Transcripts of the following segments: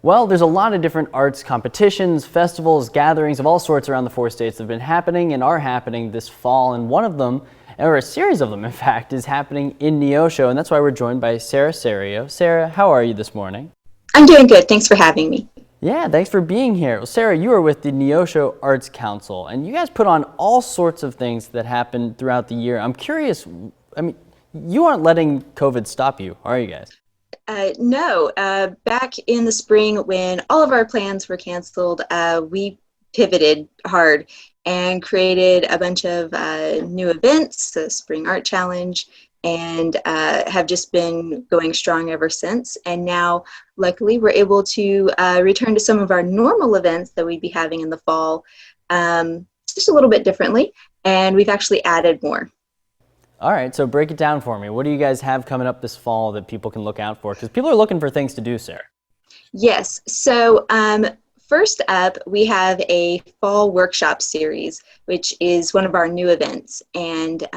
Well, there's a lot of different arts competitions, festivals, gatherings of all sorts around the 4 states that have been happening and are happening this fall. And one of them, or a series of them, in fact, is happening in Neosho. And that's why we're joined by Sarah Serio. Sarah, how are you this morning? I'm doing good. Thanks for having me. Yeah, thanks for being here. Well, Sarah, you are with the Neosho Arts Council, and you guys put on all sorts of things that happen throughout the year. I'm curious, you aren't letting COVID stop you, are you guys? No, back in the spring when all of our plans were canceled, we pivoted hard and created a bunch of new events, the Spring Art Challenge, and have just been going strong ever since. And now, luckily, we're able to return to some of our normal events that we'd be having in the fall, just a little bit differently, and we've actually added more. All right, so break it down for me. What do you guys have coming up this fall that people can look out for? Because people are looking for things to do, Sarah. Yes. So, first up, we have a fall workshop series, which is one of our new events. And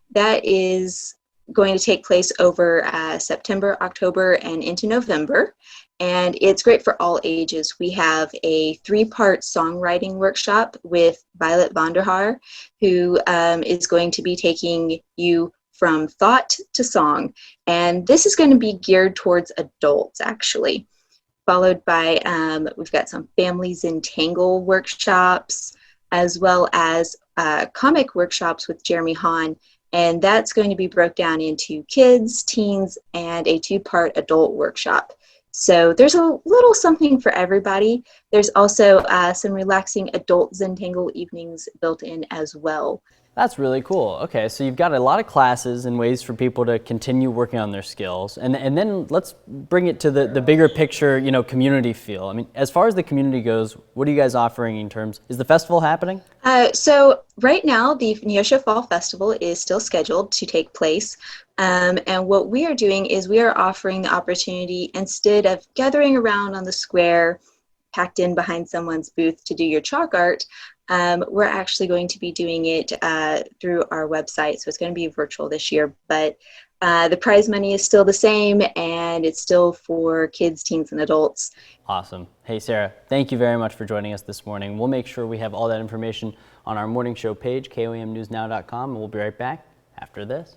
that is going to take place over September, October, and into November. And it's great for all ages. We have a 3-part songwriting workshop with Violet Vonderhaar, who is going to be taking you from thought to song. And this is going to be geared towards adults, actually. Followed by, we've got some Families in Tangle workshops, as well as comic workshops with Jeremy Hahn. And that's going to be broke down into kids, teens, and a 2-part adult workshop. So there's a little something for everybody. There's also some relaxing adult Zentangle evenings built in as well. That's really cool. Okay, so you've got a lot of classes and ways for people to continue working on their skills. And then let's bring it to the bigger picture, community feel. I mean, as far as the community goes, what are you guys offering in terms, is the festival happening? So right now, the Neosho Fall Festival is still scheduled to take place. And what we are doing is we are offering the opportunity, instead of gathering around on the square, packed in behind someone's booth to do your chalk art, we're actually going to be doing it through our website. So it's going to be virtual this year, but the prize money is still the same, and it's still for kids, teens, and adults. Awesome. Hey, Sarah, thank you very much for joining us this morning. We'll make sure we have all that information on our morning show page, KOAMnewsnow.com, and we'll be right back after this.